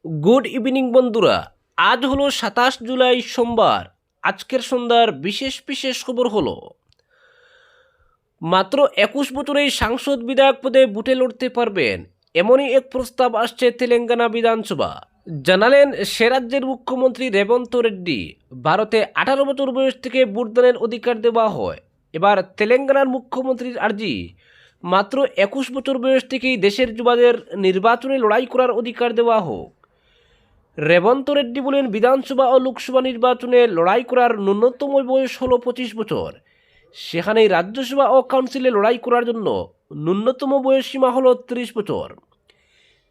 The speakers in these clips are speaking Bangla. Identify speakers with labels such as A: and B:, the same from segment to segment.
A: গুড ইভিনিং বন্ধুরা। আজ হলো 27 জুলাই সোমবার। আজকের সন্ধ্যার বিশেষ বিশেষ খবর হলো মাত্র 21 বছরেই সাংসদ বিধায়ক পদে বুটে লড়তে পারবেন, এমনই এক প্রস্তাব আসছে তেলেঙ্গানা বিধানসভা। জানালেন সে রাজ্যের মুখ্যমন্ত্রী রেবন্ত রেড্ডি। ভারতে 18 বছর বয়স থেকে ভোটদানের অধিকার দেওয়া হয়। এবার তেলেঙ্গানার মুখ্যমন্ত্রীর আর্জি মাত্র 21 বছর বয়স থেকেই দেশের যুবাদের নির্বাচনে লড়াই করার অধিকার দেওয়া হোক। রেবন্ত রেড্ডি বলেন, বিধানসভা ও লোকসভা নির্বাচনে লড়াই করার ন্যূনতম বয়স হলো 25 বছর। সেখানেই রাজ্যসভা ও কাউন্সিলে লড়াই করার জন্য ন্যূনতম বয়স সীমা হলো 30 বছর।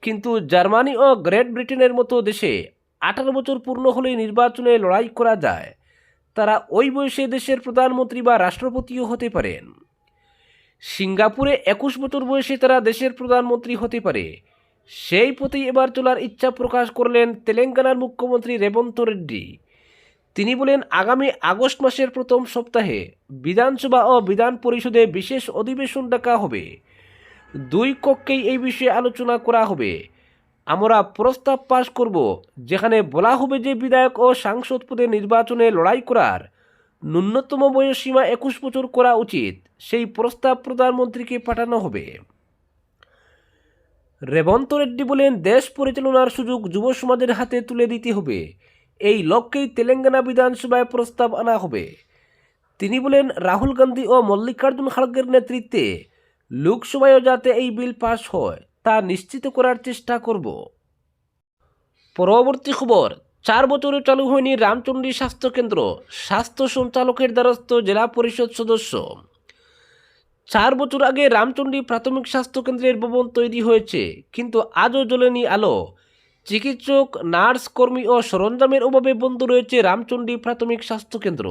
A: কিন্তু জার্মানি ও গ্রেট ব্রিটেনের মতো দেশে 18 বছর পূর্ণ হলেই নির্বাচনে লড়াই করা যায়। তারা ওই বয়সে দেশের প্রধানমন্ত্রী বা রাষ্ট্রপতিও হতে পারেন। সিঙ্গাপুরে 21 বছর বয়সে তারা দেশের প্রধানমন্ত্রী হতে পারে। সেই পথেই এবার চলার ইচ্ছা প্রকাশ করলেন তেলেঙ্গানার মুখ্যমন্ত্রী রেবন্ত রেড্ডি। তিনি বলেন, আগামী আগস্ট মাসের প্রথম সপ্তাহে বিধানসভা ও বিধান পরিষদে বিশেষ অধিবেশন ডাকা হবে। দুই কক্ষেই এই বিষয়ে আলোচনা করা হবে। আমরা প্রস্তাব পাশ করব, যেখানে বলা হবে যে বিধায়ক ও সাংসদ পদে নির্বাচনে লড়াই করার ন্যূনতম বয়স সীমা 21 বছর করা উচিত। সেই প্রস্তাব প্রধানমন্ত্রীকে পাঠানো হবে। রেবন্ত রেড্ডি বলেন, দেশ পরিচালনার সুযোগ যুব সমাজের হাতে তুলে দিতে হবে। এই লক্ষ্যেই তেলেঙ্গানা বিধানসভায় প্রস্তাব আনা হবে। তিনি বলেন, রাহুল গান্ধী ও মল্লিকার্জুন খাড়গের নেতৃত্বে লোকসভায়ও যাতে এই বিল পাস হয় তা নিশ্চিত করার চেষ্টা করব। পরবর্তী খবর, 4 বছরে চালু হয়নি রামচন্ডী স্বাস্থ্যকেন্দ্র, স্বাস্থ্য সঞ্চালকের দ্বারস্থ জেলা পরিষদ সদস্য। 4 বছর আগে রামচন্ডী প্রাথমিক স্বাস্থ্যকেন্দ্রের ভবন তৈরি হয়েছে, কিন্তু আজও জ্বলেনি আলো। চিকিৎসক, নার্স, কর্মী ও সরঞ্জামের অভাবে বন্ধ রয়েছে রামচন্ডী প্রাথমিক স্বাস্থ্যকেন্দ্র।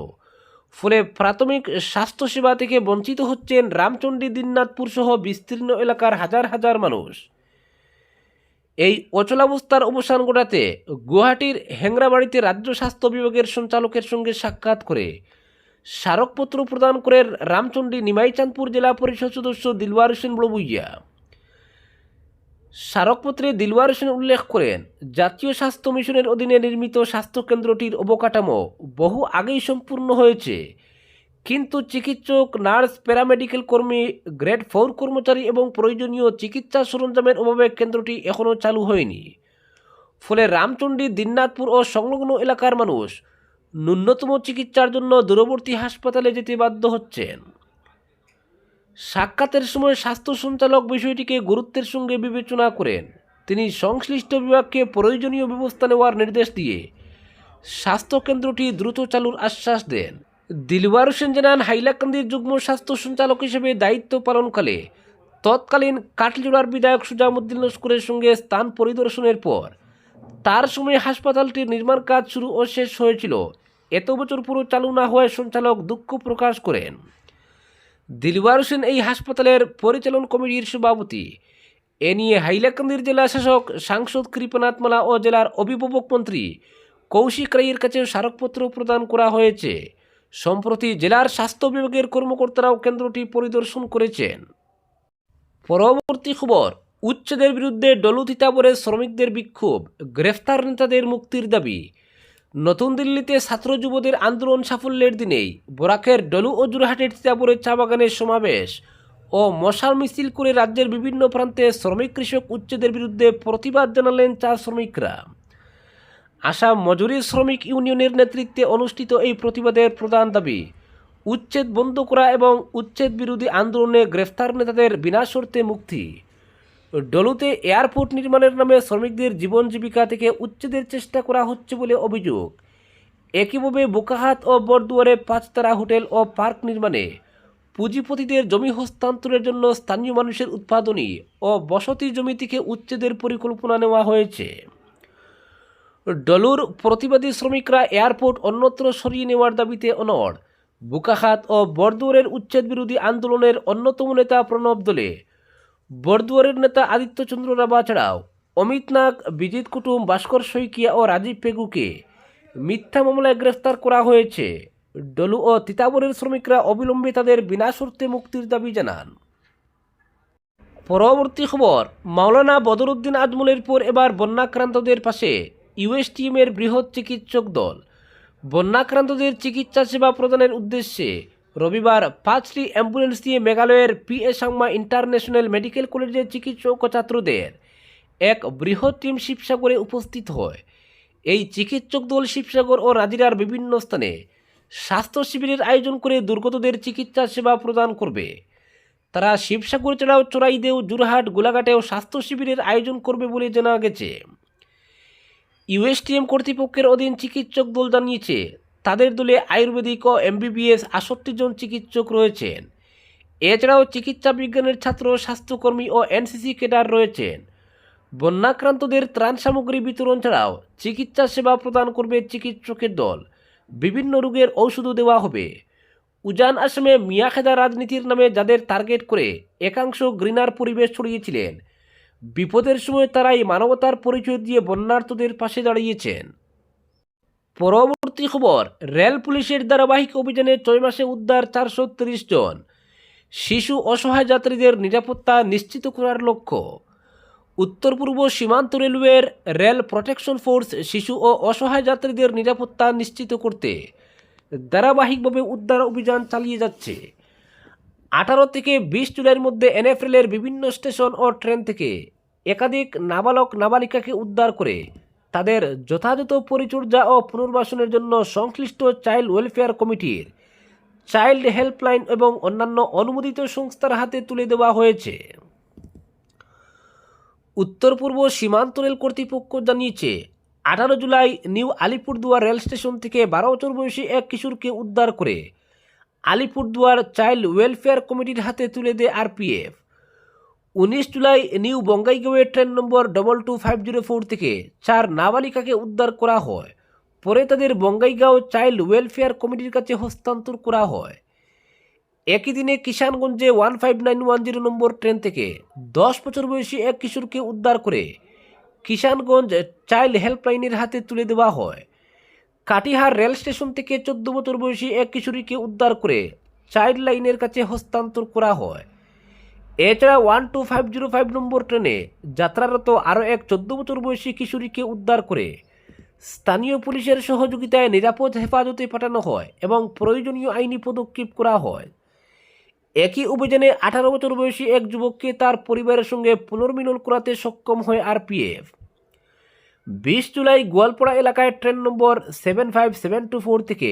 A: ফলে প্রাথমিক স্বাস্থ্যসেবা থেকে বঞ্চিত হচ্ছেন রামচন্ডী, দিননাথপুর সহ বিস্তীর্ণ এলাকার হাজার হাজার মানুষ। এই অচলাবস্থার অবসান ঘটাতে গুয়াহাটির হেংরাবাড়িতে রাজ্য স্বাস্থ্য বিভাগের সঞ্চালকের সঙ্গে সাক্ষাৎ করে স্মারকপত্র প্রদান করেন রামচন্ডী নিমাইচাঁদপুর জেলা পরিষদ সদস্য দিলওয়ার হোসেন বড়ভূইয়া। স্মারকপত্রে দিলওয়ার হোসেন উল্লেখ করেন, জাতীয় স্বাস্থ্য মিশনের অধীনে নির্মিত স্বাস্থ্যকেন্দ্রটির অবকাঠামো বহু আগেই সম্পূর্ণ হয়েছে, কিন্তু চিকিৎসক, নার্স, প্যারামেডিক্যাল কর্মী, গ্রেড 4 কর্মচারী এবং প্রয়োজনীয় চিকিৎসা সরঞ্জামের অভাবে কেন্দ্রটি এখনও চালু হয়নি। ফলে রামচন্ডী, দিননাথপুর ও সংলগ্ন এলাকার মানুষ ন্যূনতম চিকিৎসার জন্য দূরবর্তী হাসপাতালে যেতে বাধ্য হচ্ছেন। সাক্ষাতের সময় স্বাস্থ্য সঞ্চালক বিষয়টিকে গুরুত্বের সঙ্গে বিবেচনা করেন। তিনি সংশ্লিষ্ট বিভাগকে প্রয়োজনীয় ব্যবস্থা নেওয়ার নির্দেশ দিয়ে স্বাস্থ্যকেন্দ্রটি দ্রুত চালুর আশ্বাস দেন। দিলওয়ার হোসেন জানান, হাইলাকান্দির যুগ্ম স্বাস্থ্য সঞ্চালক হিসেবে দায়িত্ব পালনকালে তৎকালীন কাটলিজোড়ার বিধায়ক সুজামুদ্দিন লস্করের সঙ্গে স্থান পরিদর্শনের পর তার সময় হাসপাতালটির নির্মাণ কাজ শুরু ও শেষ হয়েছিল। এত বছর পুরো চালু না হওয়ায় সঞ্চালক দুঃখ প্রকাশ করেন। দিলওয়ার হোসেন এই হাসপাতালের পরিচালন কমিটির সভাপতি। এ নিয়ে হাইলাকান্দির জেলা শাসক, সাংসদ কৃপানাথ মালা ও জেলার অভিভাবক মন্ত্রী কৌশিক রায়ের কাছে স্মারকপত্র প্রদান করা হয়েছে। সম্প্রতি জেলার স্বাস্থ্য বিভাগের কর্মকর্তারাও কেন্দ্রটি পরিদর্শন করেছেন। পরবর্তী খবর, উচ্ছেদের বিরুদ্ধে ডলু তিতাবরে শ্রমিকদের বিক্ষোভ, গ্রেফতার নেতাদের মুক্তির দাবি। নতুন দিল্লিতে ছাত্র যুবদের আন্দোলন সাফল্যের দিনেই বরাকের ডলু ও জোরহাটের তিতাবরে চা বাগানের সমাবেশ ও মশাল মিছিল করে রাজ্যের বিভিন্ন প্রান্তে শ্রমিক কৃষক উচ্ছেদের বিরুদ্ধে প্রতিবাদ জানালেন চা শ্রমিকরা। আসাম মজুরি শ্রমিক ইউনিয়নের নেতৃত্বে অনুষ্ঠিত এই প্রতিবাদের প্রধান দাবি উচ্ছেদ বন্ধ করা এবং উচ্ছেদ বিরোধী আন্দোলনে গ্রেফতার নেতাদের বিনা শর্তে মুক্তি। ডলুতে এয়ারপোর্ট নির্মাণের নামে শ্রমিকদের জীবন জীবিকা থেকে উচ্ছেদের চেষ্টা করা হচ্ছে বলে অভিযোগ। একইভাবে বোকাহাট ও বরদুয়ারে 5 তারা হোটেল ও পার্ক নির্মাণে পুঁজিপতিদের জমি হস্তান্তরের জন্য স্থানীয় মানুষের উৎপাদনী ও বসতি জমি থেকে উচ্ছেদের পরিকল্পনা নেওয়া হয়েছে। ডলুর প্রতিবাদী শ্রমিকরা এয়ারপোর্ট অন্যত্র সরিয়ে নেওয়ার দাবিতে অনড়। বোকাহাট ও বরদুয়ারের উচ্ছেদ বিরোধী আন্দোলনের অন্যতম নেতা প্রণব দলে, বরদুয়ারের নেতা আদিত্য চন্দ্র রাভা ছাড়াও অমিত নাগ, বিজিত কুটুম, ভাস্কর শইকিয়া ও রাজীব পেগুকে মিথ্যা মামলায় গ্রেফতার করা হয়েছে। ডলু ও তিতাবরের শ্রমিকরা অবিলম্বে তাদের বিনা শর্তে মুক্তির দাবি জানান। পরবর্তী খবর, মাওলানা বদরুদ্দিন আজমলের পর এবার বন্যাক্রান্তদের পাশে ইউএসটিএমের বৃহৎ চিকিৎসক দল। বন্যাক্রান্তদের চিকিৎসা সেবা প্রদানের উদ্দেশ্যে রবিবার 5টি অ্যাম্বুলেন্স দিয়ে মেঘালয়ের পিএ সাংমা ইন্টারন্যাশনাল মেডিকেল কলেজের চিকিৎসক ও ছাত্রদের এক বৃহৎ টিম শিবসাগরে উপস্থিত হয়। এই চিকিৎসক দল শিবসাগর ও রাজিরার বিভিন্ন স্থানে স্বাস্থ্য শিবিরের আয়োজন করে দুর্গতদের চিকিৎসা সেবা প্রদান করবে। তারা শিবসাগর ছাড়াও চড়াইদেও, জোরহাট, গোলাঘাটেও স্বাস্থ্য শিবিরের আয়োজন করবে বলে জানা গেছে। ইউএসটিএম কর্তৃপক্ষের অধীন চিকিৎসক দল জানিয়েছে, তাদের দলে আয়ুর্বেদিক ও এমবিবিএস 68 জন চিকিৎসক রয়েছেন। এছাড়াও চিকিৎসা বিজ্ঞানের ছাত্র, স্বাস্থ্যকর্মী ও এনসিসি ক্যাডার রয়েছেন। বন্যাক্রান্তদের ত্রাণ সামগ্রী বিতরণ ছাড়াও চিকিৎসা সেবা প্রদান করবে চিকিৎসকের দল। বিভিন্ন রোগের ঔষধও দেওয়া হবে। উজান আসামে মিয়াখেদা রাজনীতির নামে যাদের টার্গেট করে একাংশ ঘৃণার পরিবেশ ছড়িয়েছিলেন, বিপদের সময় তারাই মানবতার পরিচয় দিয়ে বন্যার্তদের পাশে দাঁড়িয়েছেন। পরবর্তী খবর, রেল পুলিশের ধারাবাহিক অভিযানে 6 মাসে উদ্ধার 430 জন। শিশু অসহায় যাত্রীদের নিরাপত্তা নিশ্চিত করার লক্ষ্য। উত্তর পূর্ব সীমান্ত রেলওয়ের রেল প্রোটেকশন ফোর্স শিশু ও অসহায় যাত্রীদের নিরাপত্তা নিশ্চিত করতে ধারাবাহিকভাবে উদ্ধার অভিযান চালিয়ে যাচ্ছে। 18 থেকে 20 জুলাইয়ের মধ্যে এনএফএলের বিভিন্ন স্টেশন ও ট্রেন থেকে একাধিক নাবালক নাবালিকাকে উদ্ধার করে তাদের যথাযথ পরিচর্যা ও পুনর্বাসনের জন্য সংশ্লিষ্ট চাইল্ড ওয়েলফেয়ার কমিটির, চাইল্ড হেল্পলাইন এবং অন্যান্য অনুমোদিত সংস্থার হাতে তুলে দেওয়া হয়েছে। উত্তর পূর্ব সীমান্ত রেল কর্তৃপক্ষ জানিয়েছে, 18 July new Alipurduar rail station থেকে 12 বছর বয়সী এক কিশোরকে উদ্ধার করে আলিপুরদুয়ার চাইল্ড ওয়েলফেয়ার কমিটির হাতে তুলে দেয় আরপিএফ। 19 জুলাই নিউ বঙ্গাইগাঁওয়ে ট্রেন নম্বর 22504 থেকে 4 নাবালিকাকে উদ্ধার করা হয়। পরে তাদের বঙ্গাইগাঁও চাইল্ড ওয়েলফেয়ার কমিটির কাছে হস্তান্তর করা হয়। একই দিনে কিষানগঞ্জে 15910 নম্বর ট্রেন থেকে 10 বছর বয়সী এক কিশোরকে উদ্ধার করে কিষানগঞ্জ চাইল্ড হেল্পলাইনের হাতে তুলে দেওয়া হয়। কাটিহার রেল স্টেশন থেকে 14 বছর বয়সী এক কিশোরীকে উদ্ধার করে চাইল্ড লাইনের কাছে হস্তান্তর করা হয়। এছাড়া 12505 নম্বর ট্রেনে যাত্রারত আরও এক 14 বছর বয়সী কিশোরীকে উদ্ধার করে স্থানীয় পুলিশের সহযোগিতায় নিরাপদ হেফাজতে পাঠানো হয় এবং প্রয়োজনীয় আইনি পদক্ষেপ করা হয়। একই অভিযানে 18 বছর বয়সী এক যুবককে তার পরিবারের সঙ্গে পুনর্মিলন করাতে সক্ষম হয় আরপিএফ। 20 জুলাই গোয়ালপাড়া এলাকায় ট্রেন নম্বর 75724 থেকে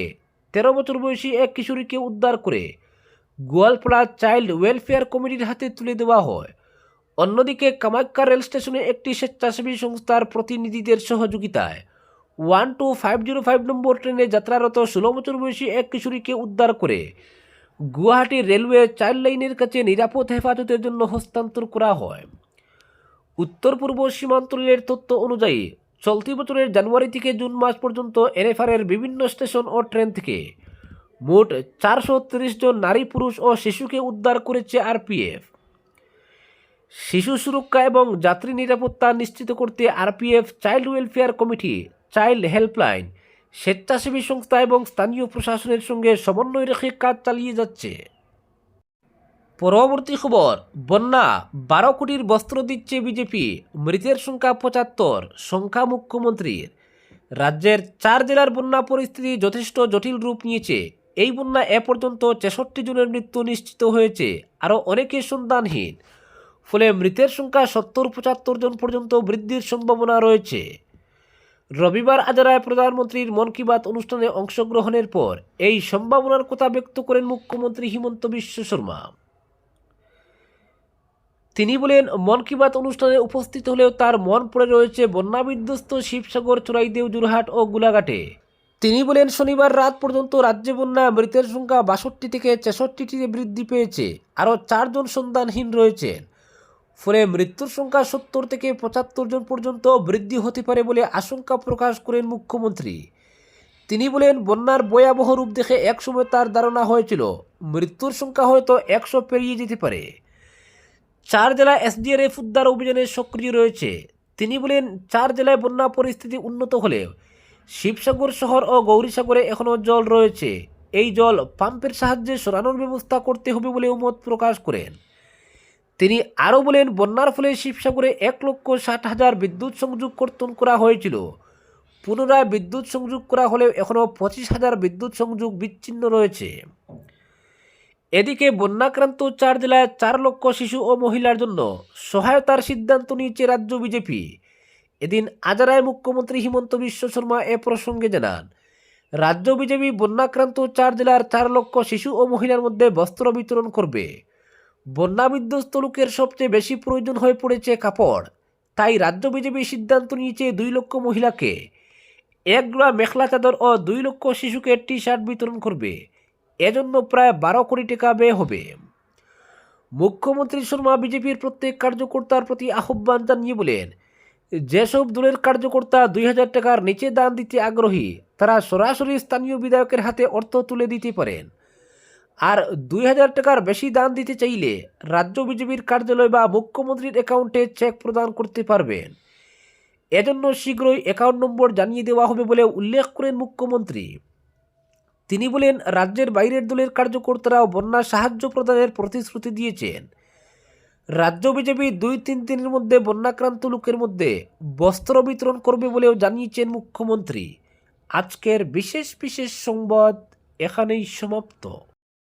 A: 13 বছর বয়সী এক কিশোরীকে উদ্ধার করে গোয়ালপাড়া চাইল্ড ওয়েলফেয়ার কমিটির হাতে তুলে দেওয়া হয়। অন্যদিকে কামাখ্যা রেল স্টেশনে একটি স্বেচ্ছাসেবী সংস্থার প্রতিনিধিদের সহযোগিতায় 12505 নম্বর ট্রেনে যাত্রারত 16 বছর বয়সী এক কিশোরীকে উদ্ধার করে গুয়াহাটি রেলওয়ে চাইল্ড লাইনের কাছে নিরাপদ হেফাজতের জন্য হস্তান্তর করা হয়। উত্তর পূর্ব সীমান্ত রেলের তথ্য অনুযায়ী চলতি বছরের জানুয়ারি থেকে জুন মাস পর্যন্ত এনএফআরের বিভিন্ন স্টেশন ও ট্রেন থেকে মোট 430 জন নারী, পুরুষ ও শিশুকে উদ্ধার করেছে আরপিএফ। শিশু সুরক্ষা এবং যাত্রী নিরাপত্তা নিশ্চিত করতে RPF child welfare committee, child helpline, স্বেচ্ছাসেবী সংস্থা এবং স্থানীয় প্রশাসনের সঙ্গে সমন্বয় রেখে কাজ চালিয়ে যাচ্ছে। পরবর্তী খবর, বন্যা 12 কোটির বস্ত্র দিচ্ছে বিজেপি, মৃতের সংখ্যা 75, সংখ্যা মুখ্যমন্ত্রীর। রাজ্যের 4 জেলার বন্যা পরিস্থিতি যথেষ্ট জটিল রূপ নিয়েছে। এই বন্যা এ পর্যন্ত 66 জনের মৃত্যু নিশ্চিত হয়েছে, আরও অনেকে সন্ধানহীন। ফলে মৃতের সংখ্যা 70-75 জন পর্যন্ত বৃদ্ধির সম্ভাবনা রয়েছে। রবিবার আজারায় প্রধানমন্ত্রীর মন কি বাত অনুষ্ঠানে অংশগ্রহণের পর এই সম্ভাবনার কথা ব্যক্ত করেন মুখ্যমন্ত্রী হিমন্ত বিশ্ব শর্মা। তিনি বলেন, মন কি বাত অনুষ্ঠানে উপস্থিত হলেও তার মন পড়ে রয়েছে বন্যা বিধ্বস্ত শিবসাগর, চড়াইদেউ, জোরহাট ও গোলাঘাটে। তিনি বলেন, শনিবার রাত পর্যন্ত রাজ্যে বন্যা মৃতের সংখ্যা 62 থেকে 66টিতে বৃদ্ধি পেয়েছে, আরও 4 জন সন্ধানহীন রয়েছেন। ফলে মৃত্যুর সংখ্যা 70 থেকে 75 জন পর্যন্ত বৃদ্ধি হতে পারে বলে আশঙ্কা প্রকাশ করেন মুখ্যমন্ত্রী। তিনি বলেন, বন্যার ভয়াবহ রূপ দেখে একসময় তার ধারণা হয়েছিল মৃত্যুর সংখ্যা হয়তো 100 পেরিয়ে যেতে পারে। 4 জেলায় এসডিআরএফ উদ্ধার অভিযানে সক্রিয় রয়েছে। তিনি বলেন, 4 জেলায় বন্যা পরিস্থিতি উন্নত হলেও শিবসাগর শহর ও গৌরীসাগরে এখনও জল রয়েছে। এই জল পাম্পের সাহায্যে সরানোর ব্যবস্থা করতে হবে বলেও মত প্রকাশ করেন। তিনি আরও বলেন, বন্যার ফলে শিবসাগরে 1,60,000 বিদ্যুৎ সংযোগ কর্তন করা হয়েছিল। পুনরায় বিদ্যুৎ সংযোগ করা হলেও এখনও 25,000 বিদ্যুৎ সংযোগ বিচ্ছিন্ন রয়েছে। এদিকে বন্যাক্রান্ত 4 জেলায় 4 লক্ষ শিশু ও মহিলার জন্য সহায়তার সিদ্ধান্ত নিয়েছে রাজ্য বিজেপি। এদিন আজারায় মুখ্যমন্ত্রী হিমন্ত বিশ্ব শর্মা এ প্রসঙ্গে জানান, রাজ্য বিজেপি বন্যাক্রান্ত 4 জেলার 4 লক্ষ শিশু ও মহিলার মধ্যে বস্ত্র বিতরণ করবে। বন্যা বিধ্বস্ত লোকের সবচেয়ে বেশি প্রয়োজন হয়ে পড়েছে কাপড়। তাই রাজ্য বিজেপি সিদ্ধান্ত নিয়েছে 2 লক্ষ মহিলাকে 1 জোড়া মেখলা চাদর ও 2 লক্ষ শিশুকে টি শার্ট বিতরণ করবে। এজন্য প্রায় 12 কোটি টাকা ব্যয় হবে। মুখ্যমন্ত্রী শর্মা বিজেপির প্রত্যেক কার্যকর্তার প্রতি আহ্বান জানিয়ে বলেন, যেসব দলের কার্যকর্তা 2,000 টাকার নিচে দান দিতে আগ্রহী তারা সরাসরি স্থানীয় বিধায়কের হাতে অর্থ তুলে দিতে পারেন। আর 2,000 টাকার বেশি দান দিতে চাইলে রাজ্য বিজেপির কার্যালয় বা মুখ্যমন্ত্রীর অ্যাকাউন্টে চেক প্রদান করতে পারবেন। এজন্য শীঘ্রই অ্যাকাউন্ট নম্বর জানিয়ে দেওয়া হবে বলে উল্লেখ করেন মুখ্যমন্ত্রী। তিনি বলেন, রাজ্যের বাইরের দলের কার্যকর্তারাও বন্যা সাহায্য প্রদানের প্রতিশ্রুতি দিয়েছেন। রাজ্য বিজেপি 2-3 দিনের মধ্যে বন্যাক্রান্ত লোকের মধ্যে বস্ত্র বিতরণ করবে বলেও জানিয়েছেন মুখ্যমন্ত্রী। আজকের বিশেষ সংবাদ এখানেই সমাপ্ত।